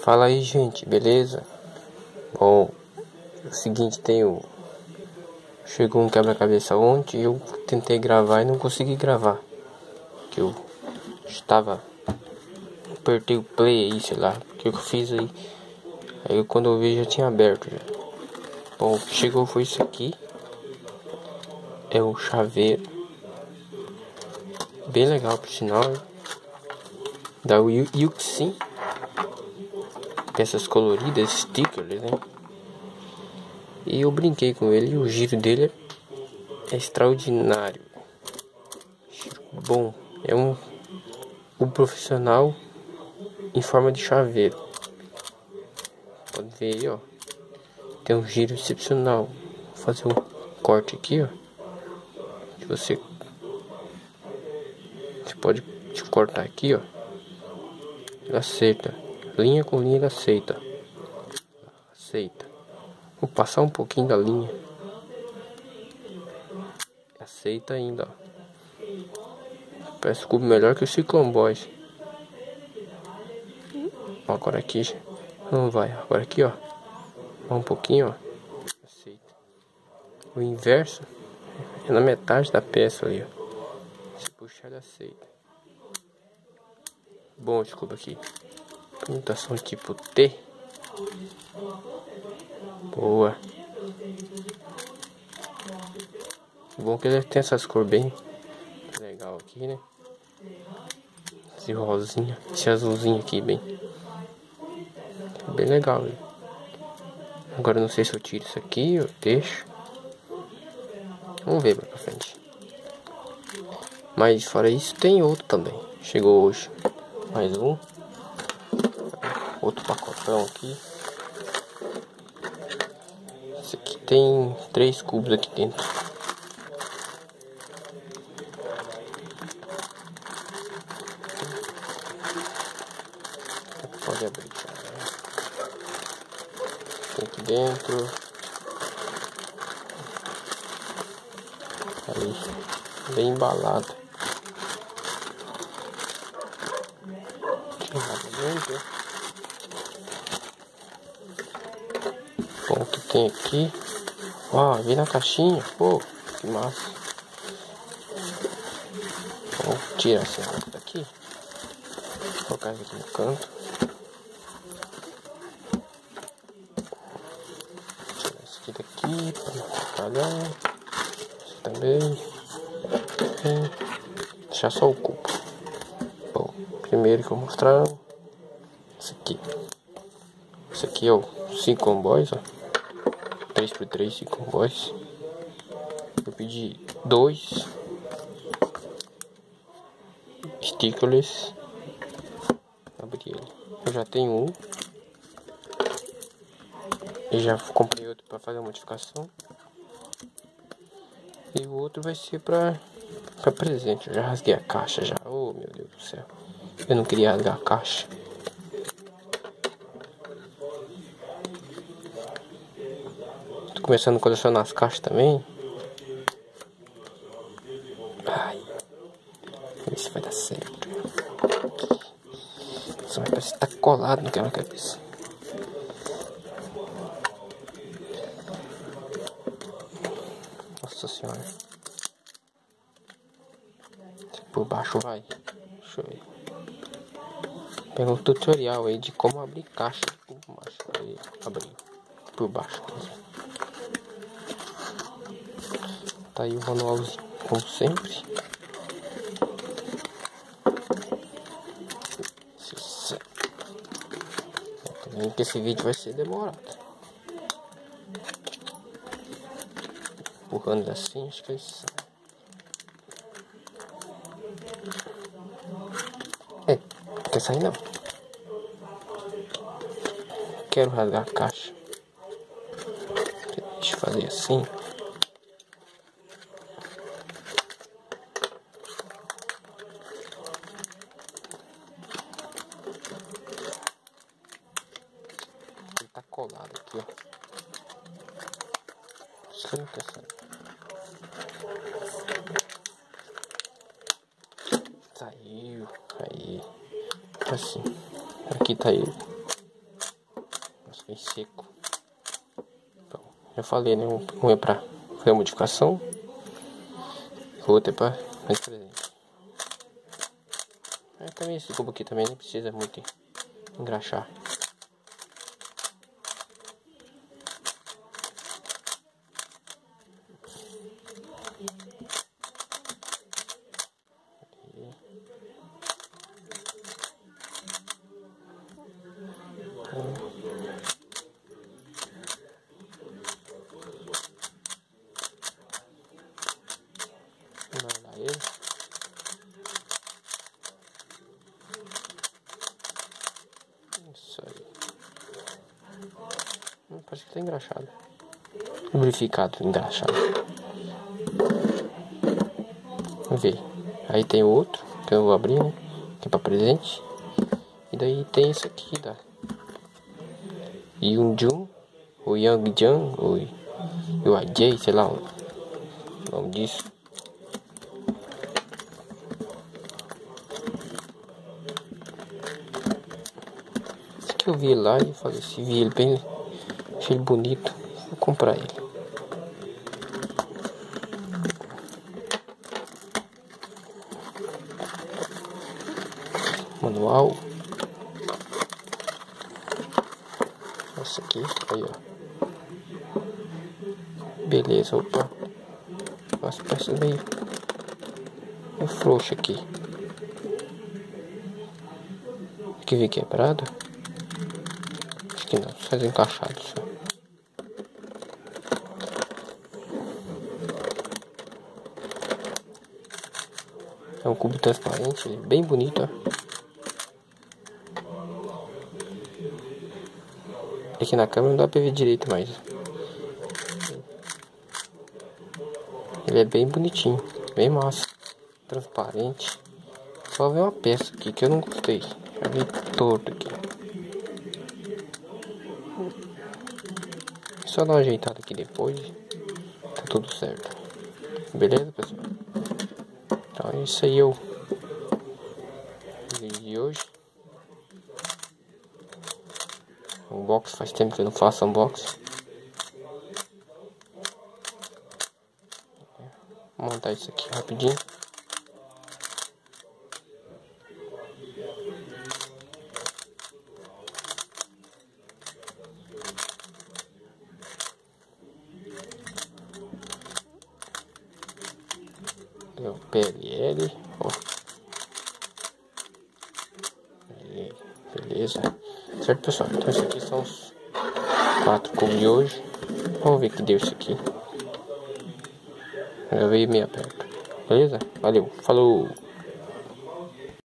Fala aí, gente, beleza? Bom, é o seguinte, chegou um quebra-cabeça ontem e eu tentei gravar e não consegui gravar. Que eu apertei o play aí, sei lá, porque eu fiz aí. Aí quando eu vi já tinha aberto já. Bom, o que chegou foi isso aqui. É o chaveiro. Bem legal por sinal, né? Da Yuxin. Peças coloridas, stickers, né? E eu brinquei com ele e o giro dele é extraordinário. Bom, é um profissional em forma de chaveiro. Pode ver aí, ó. Tem um giro excepcional. Vou fazer um corte aqui, ó. Você pode cortar aqui, ó. Ele aceita. Linha com linha ele aceita. Aceita. Vou passar um pouquinho da linha. Aceita ainda, ó. Parece cubo melhor que o Cyclone Boys. Agora aqui não vai. Agora aqui, ó. Um pouquinho, ó. Aceita. O inverso é na metade da peça ali, ó. Se puxar, ele aceita. Bom, desculpa aqui. Permutação tipo T. Boa. Bom que ele tem essas cores bem legal aqui, né? Esse rosinha, esse azulzinho aqui bem legal, né? Agora eu não sei se eu tiro isso aqui ou deixo. Vamos ver pra frente. Mas fora isso tem outro também. Chegou hoje mais um. Outro pacotão aqui. Esse aqui tem 3 cubos aqui dentro. Pode abrir. Tem aqui dentro. Aí, bem embalado. Bom, o que tem aqui? Ó, vem na caixinha. Pô, que massa. Vou tirar essa daqui. Vou colocar aqui no canto. Tirar esse aqui daqui para não atrapalhar. Esse também. Deixar só o cubo. Bom, primeiro que eu vou mostrar esse aqui. Esse aqui é o Cyclone Boys, ó. 3x3 Cyclone Boys. Eu pedi 2 stickers. Abri ele. Eu já tenho um. E já comprei outro para fazer a modificação. E o outro vai ser para presente. Eu já rasguei a caixa já. Oh, meu Deus do céu. Eu não queria rasgar a caixa. Tô começando a colecionar as caixas também. Ai. Isso vai dar certo. Só vai parecer que tá colado no quebra-cabeça. Nossa senhora. Por baixo vai. Deixa eu ver. Pegou um tutorial aí de como abrir caixa. Aí, abrir por baixo mesmo. Tá aí o manualzinho, como sempre. Também que esse vídeo vai ser demorado. Empurrando assim, acho que é isso. Quer sair não? Quero rasgar a caixa. Deixa eu fazer assim. Ele tá colado aqui, ó. Isso não quer sair. Saiu. Aí. Assim. Aqui tá ele. Bem seco. Bom, já falei, né? Um é pra fazer a modificação. O outro é pra fazer presente. Também esse cubo aqui também não precisa muito engraxar. Guardar ele. Isso aí. Parece que tá engraxado. Lubrificado, engraxado. Vamos ver. Aí tem o outro, que eu vou abrir, né? Que é pra presente. E daí tem esse aqui, tá? Yoonjun, o Youngjun, o Ajay, sei lá o nome disso. Esse que eu vi lá e falei assim, vi ele bem, achei ele bonito, vou comprar ele. Manual. Essa aqui, aí ó. Beleza, opa. As peças meio frouxa aqui. Aqui vem quebrado. Acho que não, só encaixado só. É um cubo transparente, bem bonito, ó. Aqui na câmera não dá pra ver direito, mas ele é bem bonitinho, bem massa, transparente. Só ver uma peça aqui que eu não gostei, já vi torto aqui. Só dar uma ajeitada aqui depois, tá tudo certo. Beleza, pessoal? Então é isso aí, o vídeo de hoje. Unboxing, faz tempo que eu não faço unboxing. Vou montar isso aqui rapidinho. É o PLL, ó. Aí, beleza. Certo, pessoal? Então esses aqui são os 4 cubos de hoje. Vamos ver que deu isso aqui. Já veio meio perto. Beleza? Valeu, falou!